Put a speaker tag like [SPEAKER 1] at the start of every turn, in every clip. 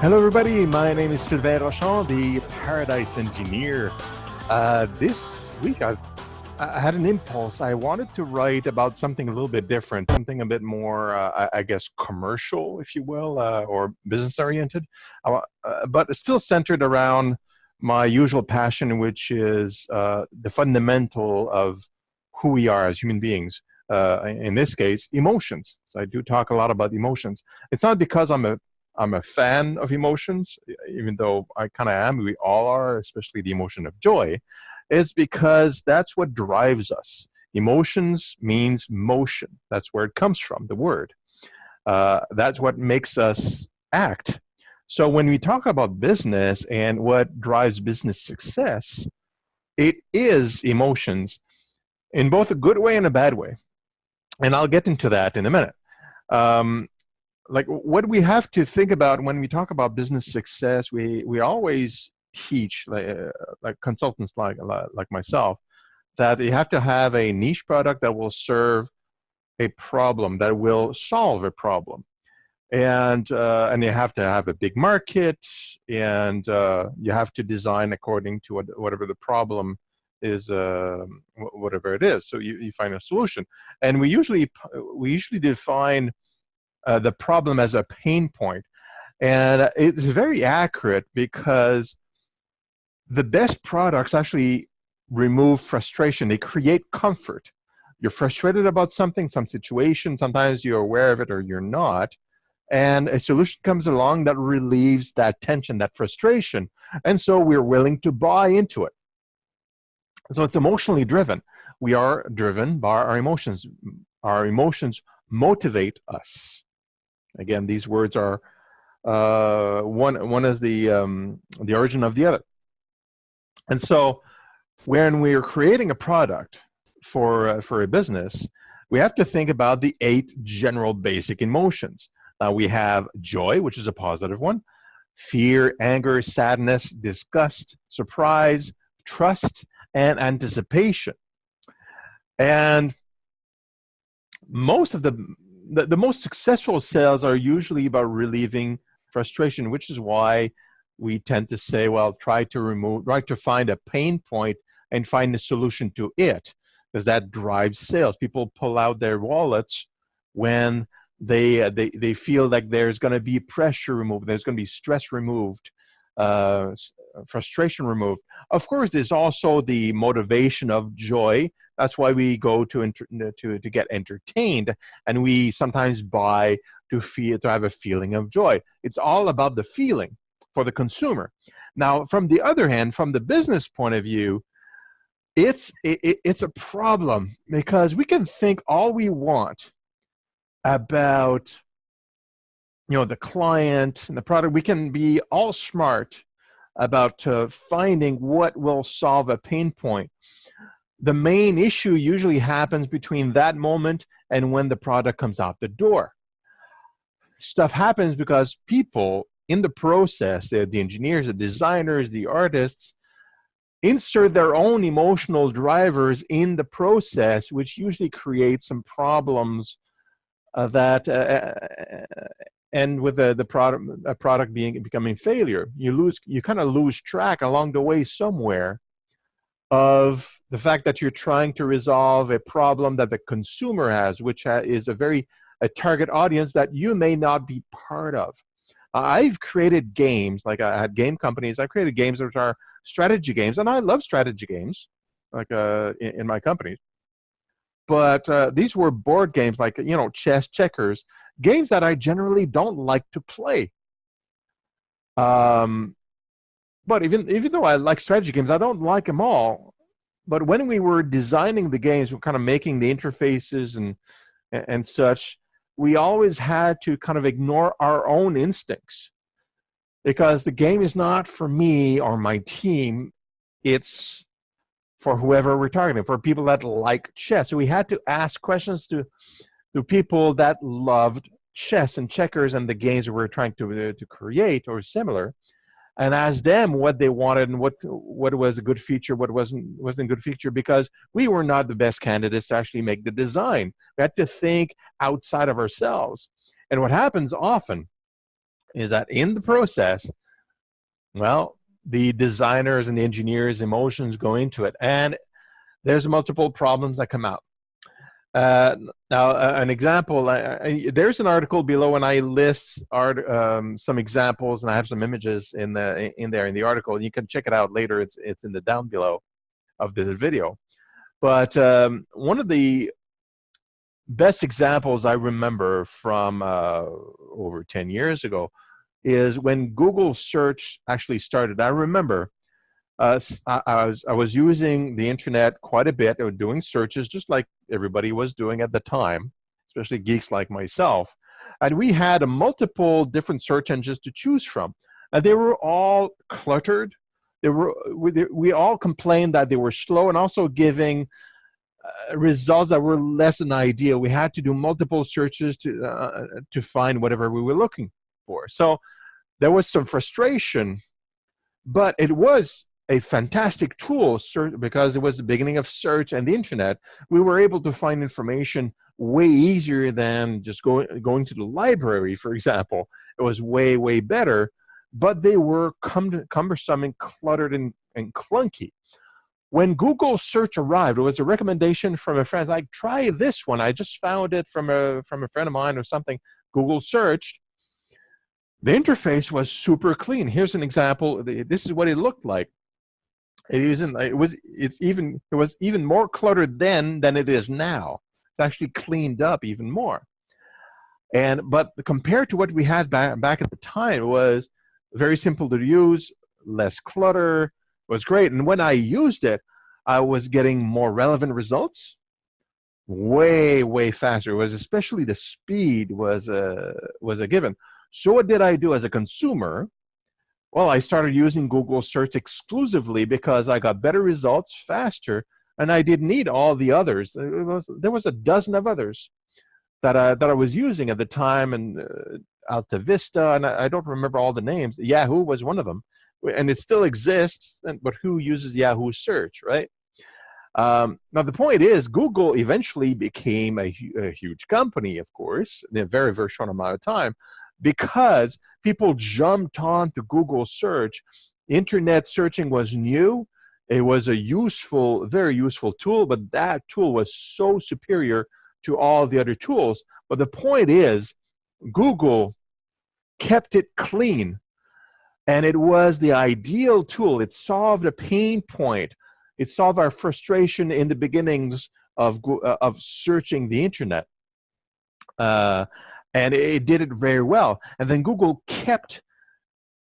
[SPEAKER 1] Hello, everybody. My name is Sylvain Rochon, the Paradise Engineer. This week, I had an impulse. I wanted to write about something a little bit different, something a bit more, I guess, commercial, if you will, or business-oriented, but it's still centered around my usual passion, which is the fundamental of who we are as human beings. In this case, emotions. So I do talk a lot about emotions. It's not because I'm a fan of emotions, even though I kind of am. We all are, especially the emotion of joy. Is because that's what drives us. Emotions means motion. That's where it comes from, the word. That's what makes us act. So when we talk about business and what drives business success, it is emotions in both a good way and a bad way. And I'll get into that in a minute. Um, like what we have to think about when we talk about business success, we always teach like consultants like myself that you have to have a niche product that will serve a problem, that will solve a problem, and you have to have a big market, and you have to design according to whatever the problem is, whatever it is. So you find a solution, and we usually define the problem as a pain point. And it's very accurate because the best products actually remove frustration. They create comfort. You're frustrated about something, some situation. Sometimes you're aware of it or you're not. And a solution comes along that relieves that tension, that frustration. And so we're willing to buy into it. So it's emotionally driven. We are driven by our emotions. Our emotions motivate us. Again, these words are one is the origin of the other. And so when we're creating a product for a business, we have to think about the 8 general basic emotions. We have joy, which is a positive one, fear, anger, sadness, disgust, surprise, trust, and anticipation. And most of the most successful sales are usually about relieving frustration, which is why we tend to say, well, try to find a pain point and find a solution to it, because that drives sales. People pull out their wallets when they feel like there's going to be pressure removed, there's going to be stress removed, uh, frustration removed. Of course, there's also the motivation of joy. That's why we go to get entertained, and we sometimes buy to have a feeling of joy. It's all about the feeling for the consumer. Now, from the other hand, from the business point of view, it's a problem because we can think all we want about the client and the product. We can be all smart about finding what will solve a pain point. The main issue usually happens between that moment and when the product comes out the door. Stuff happens because people in the process, the engineers, the designers, the artists, insert their own emotional drivers in the process, which usually creates some problems that end with the product becoming failure. You kind of lose track along the way somewhere of the fact that you're trying to resolve a problem that the consumer has, which is a target audience that you may not be part of. I've created games, like I had game companies. I created games which are strategy games, and I love strategy games, like in my company. But these were board games, like chess, checkers, games that I generally don't like to play. Um, but even though I like strategy games, I don't like them all. But when we were designing the games, we're kind of making the interfaces and such, we always had to kind of ignore our own instincts, because the game is not for me or my team. It's for whoever we're targeting, for people that like chess. So we had to ask questions to people that loved chess and checkers and the games we were trying to create or similar, and ask them what they wanted and what was a good feature, what wasn't a good feature, because we were not the best candidates to actually make the design. We had to think outside of ourselves. And what happens often is that in the process, well, the designers and the engineers' emotions go into it, and there's multiple problems that come out. Uh, Now, an example, there's an article below, and I list some examples, and I have some images in there in the article. You can check it out later. It's in the down below of the video. But one of the best examples I remember from over 10 years ago is when Google search actually started. I remember I was using the internet quite a bit. I was doing searches just like everybody was doing at the time, especially geeks like myself. And we had multiple different search engines to choose from. And they were all cluttered. We all complained that they were slow and also giving results that were less than ideal. We had to do multiple searches to find whatever we were looking for. So there was some frustration, but it was a fantastic tool because it was the beginning of search and the internet. We were able to find information way easier than just going to the library, for example. It was way, way better, but they were cumbersome and cluttered and clunky. When Google search arrived, it was a recommendation from a friend, like, try this one. I just found it from a friend of mine or something. Google searched. The interface was super clean. Here's an example. This is what it looked like. It was even more cluttered then than it is now. It's actually cleaned up even more. But compared to what we had back at the time, it was very simple to use, less clutter. It was great. And when I used it, I was getting more relevant results, way, way faster. It was especially the speed was a given. So what did I do as a consumer? Well, I started using Google search exclusively because I got better results faster, and I didn't need all the others. There was a dozen of others that I was using at the time, and Alta Vista, and I don't remember all the names. Yahoo was one of them, and it still exists, but who uses Yahoo search, right? Now, the point is, Google eventually became a huge company, of course, in a very, very short amount of time, because people jumped on to Google search. Internet searching was new. It was a useful, very useful tool, but that tool was so superior to all the other tools. But the point is, Google kept it clean, and it was the ideal tool. It solved a pain point. It solved our frustration in the beginnings of searching the internet. And it did it very well. And then Google kept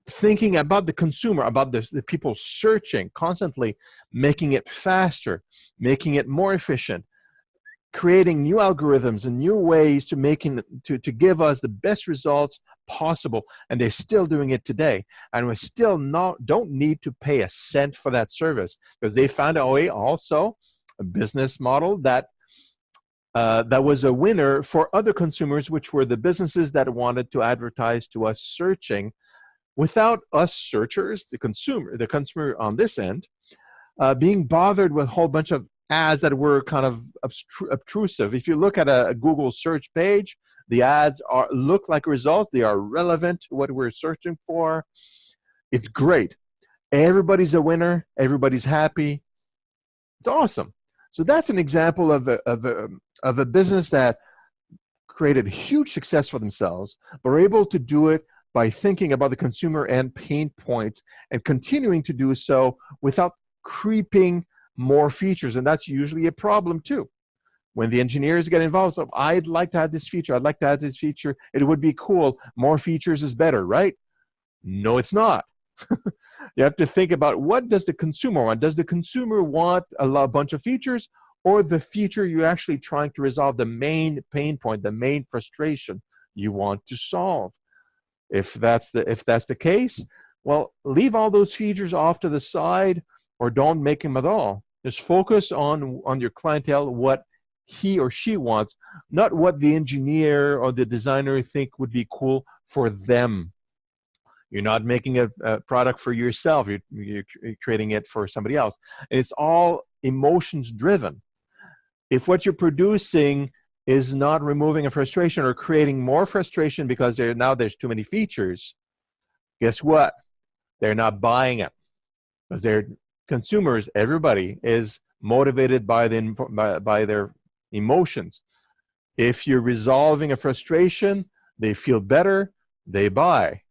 [SPEAKER 1] thinking about the consumer, about the people searching, constantly making it faster, making it more efficient, creating new algorithms and new ways to give us the best results possible. And they're still doing it today. And we still don't need to pay a cent for that service, because they found a way, also a business model that was a winner for other consumers, which were the businesses that wanted to advertise to us searching without us searchers, the consumer on this end, being bothered with a whole bunch of ads that were kind of obtrusive. If you look at a Google search page, the ads look like results. They are relevant to what we're searching for. It's great. Everybody's a winner. Everybody's happy. It's awesome. So that's an example of a business that created huge success for themselves, but were able to do it by thinking about the consumer and pain points and continuing to do so without creeping more features. And that's usually a problem too. When the engineers get involved, so I'd like to add this feature, I'd like to add this feature, it would be cool. More features is better, right? No, it's not. You have to think about, what does the consumer want? Does the consumer want a bunch of features, or the feature you're actually trying to resolve, the main pain point, the main frustration you want to solve? If that's the case, well, leave all those features off to the side, or don't make them at all. Just focus on your clientele, what he or she wants, not what the engineer or the designer think would be cool for them. You're not making a product for yourself. You're creating it for somebody else. And it's all emotions driven. If what you're producing is not removing a frustration or creating more frustration because now there's too many features, guess what? They're not buying it because they're consumers. Everybody is motivated by their emotions. If you're resolving a frustration, they feel better, they buy.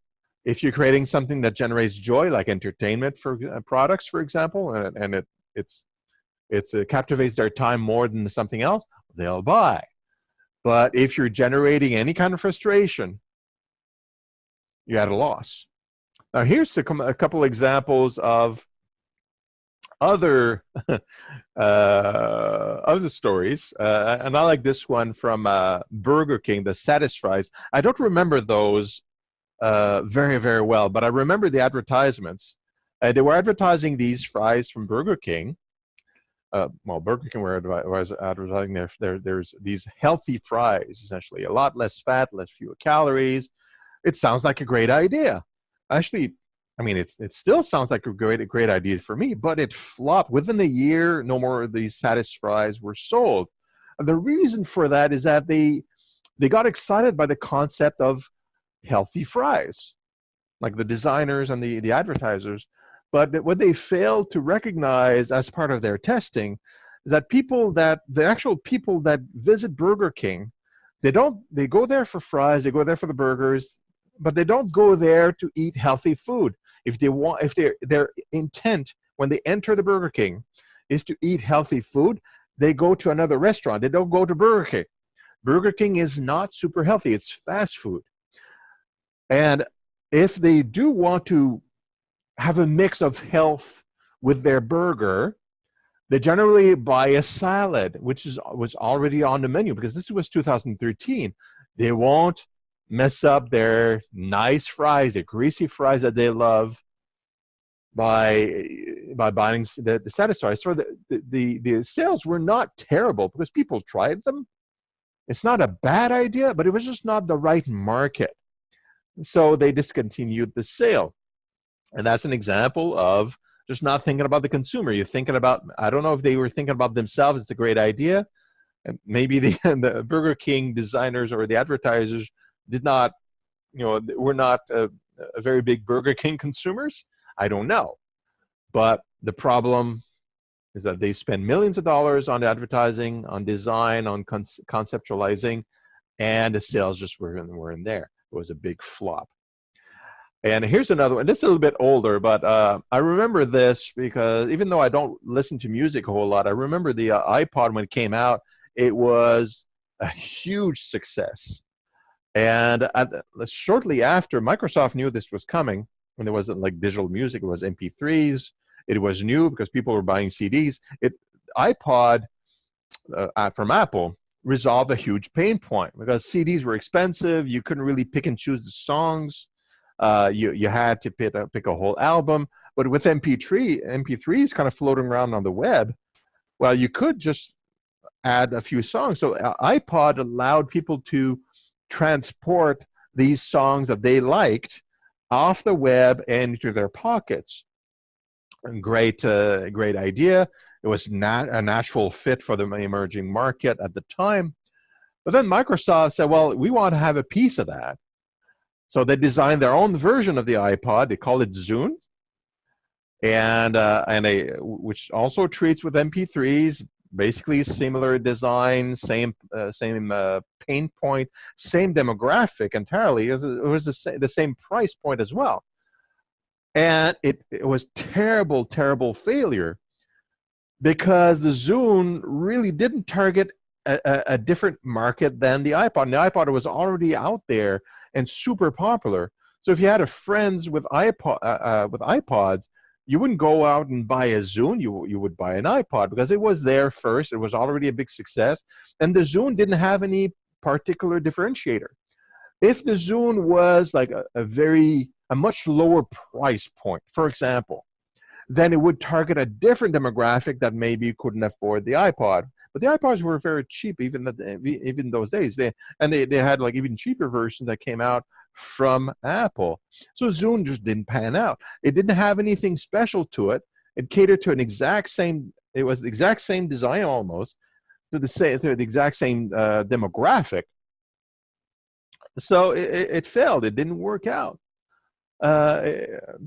[SPEAKER 1] If you're creating something that generates joy, like entertainment for products, for example, and it captivates their time more than something else, they'll buy. But if you're generating any kind of frustration, you're at a loss. Now, here's a couple examples of other other stories, and I like this one from Burger King, the Satisfries. I don't remember those very, very well, but I remember the advertisements. They were advertising these fries from Burger King. Well, Burger King was advertising there's these healthy fries, essentially, a lot less fat, fewer calories. It sounds like a great idea. Actually, I mean, it still sounds like a great idea for me, but it flopped. Within a year, no more of these Satisfries were sold. And the reason for that is that they got excited by the concept of healthy fries, like the designers and the advertisers. But what they failed to recognize as part of their testing is that the actual people that visit Burger King, they go there for fries, they go there for the burgers, but they don't go there to eat healthy food. If their intent when they enter the Burger King is to eat healthy food, they go to another restaurant. They don't go to Burger King. Burger King is not super healthy. It's fast food. And if they do want to have a mix of health with their burger, they generally buy a salad, which was already on the menu, because this was 2013. They won't mess up their nice fries, the greasy fries that they love, by buying the Satisfy. So the sales were not terrible because people tried them. It's not a bad idea, but it was just not the right market. So they discontinued the sale. And that's an example of just not thinking about the consumer. You're thinking about, I don't know if they were thinking about themselves, it's a great idea. And maybe the Burger King designers or the advertisers were not a very big Burger King consumers. I don't know. But the problem is that they spend millions of dollars on advertising, on design, on conceptualizing, and the sales just weren't there. It was a big flop. And here's another one. This is a little bit older, but I remember this because even though I don't listen to music a whole lot, I remember the iPod when it came out. It was a huge success. And shortly after, Microsoft knew this was coming. When there wasn't like digital music, it was MP3s. It was new because people were buying CDs. iPod from Apple resolved a huge pain point because CDs were expensive. You couldn't really pick and choose the songs. You had to pick a whole album. But with MP3s kind of floating around on the web, well, you could just add a few songs. So iPod allowed people to transport these songs that they liked off the web and into their pockets. Great idea. It was not a natural fit for the emerging market at the time. But then Microsoft said, well, we want to have a piece of that. So they designed their own version of the iPod. They call it Zune, which also treats with MP3s, basically similar design, same pain point, same demographic entirely. It was the same price point as well. And it was terrible, terrible failure because the Zune really didn't target a different market than the iPod. And the iPod was already out there and super popular. So if you had friends with iPods, you wouldn't go out and buy a Zune. You would buy an iPod because it was there first. It was already a big success. And the Zune didn't have any particular differentiator. If the Zune was like a much lower price point, for example, then it would target a different demographic that maybe couldn't afford the iPod. But the iPods were very cheap even those days. They had like even cheaper versions that came out from Apple. So Zune just didn't pan out. It didn't have anything special to it. It catered to it was the exact same design almost, to the exact same demographic. So it failed. It didn't work out.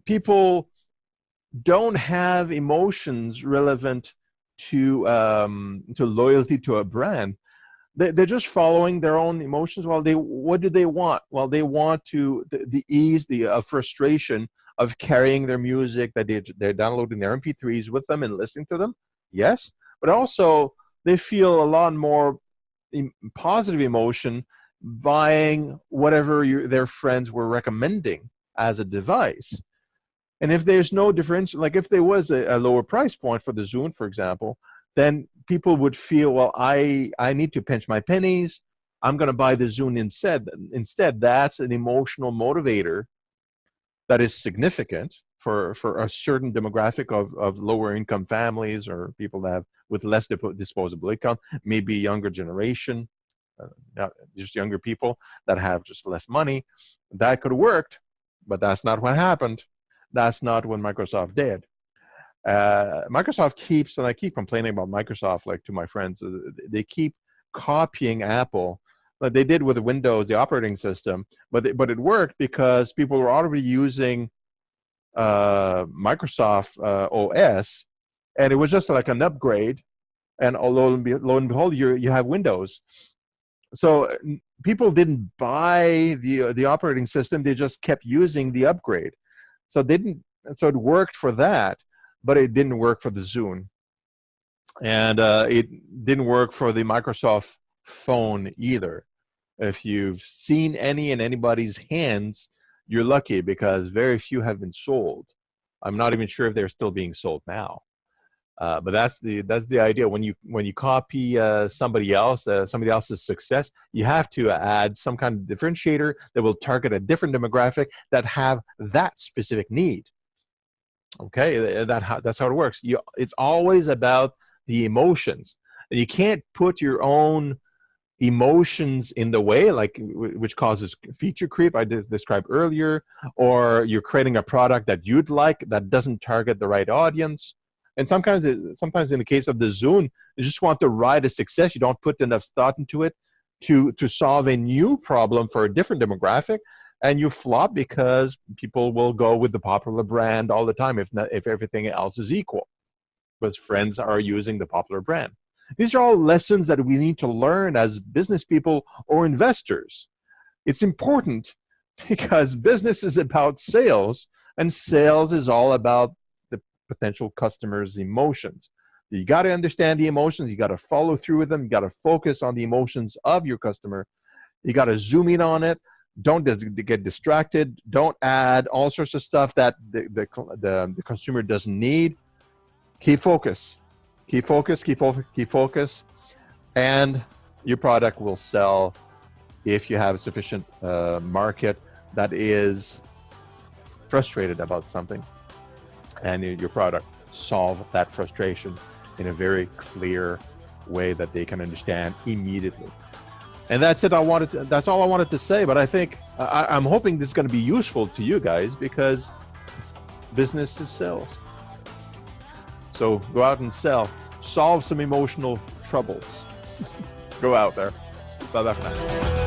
[SPEAKER 1] People don't have emotions relevant to loyalty to a brand. They're just following their own emotions. Well, what do they want? Well, they want the ease, the frustration of carrying their music, that they're downloading their MP3s with them and listening to them. Yes, but also they feel a lot more positive emotion buying whatever their friends were recommending as a device. And if there's no difference, like if there was a lower price point for the Zune, for example, then people would feel, well, I need to pinch my pennies. I'm going to buy the Zune instead. Instead, that's an emotional motivator that is significant for a certain demographic of lower income families or people that have with less disposable income, maybe younger generation, just younger people that have just less money. That could have worked, but that's not what happened. That's not what Microsoft did. Microsoft keeps, and I keep complaining about Microsoft, like to my friends, they keep copying Apple, like they did with Windows, the operating system, but it worked because people were already using Microsoft OS, and it was just like an upgrade. And lo and behold, you have Windows. So people didn't buy the operating system; they just kept using the upgrade. So it worked for that, but it didn't work for the Zune, and it didn't work for the Microsoft phone either. If you've seen any in anybody's hands, you're lucky because very few have been sold. I'm not even sure if they're still being sold now. But that's the idea. When you copy somebody else's success, you have to add some kind of differentiator that will target a different demographic that have that specific need. Okay, that's how it works. It's always about the emotions. You can't put your own emotions in the way, like which causes feature creep I described earlier, or you're creating a product that you'd like that doesn't target the right audience. And sometimes in the case of the Zune, you just want to ride a success. You don't put enough thought into it to solve a new problem for a different demographic, and you flop because people will go with the popular brand all the time if everything else is equal, because friends are using the popular brand. These are all lessons that we need to learn as business people or investors. It's important because business is about sales, and sales is all about potential customers' emotions. You got to understand the emotions. You got to follow through with them. You got to focus on the emotions of your customer. You got to zoom in on it. Don't get distracted. Don't add all sorts of stuff that the consumer doesn't need. Keep focus. Keep focus. Keep focus. Keep focus. And your product will sell if you have a sufficient market that is frustrated about something. And your product solve that frustration in a very clear way that they can understand immediately. And that's it. That's all I wanted to say. But I think I'm hoping this is going to be useful to you guys, because business is sales. So go out and sell. Solve some emotional troubles. Go out there. Bye-bye for now.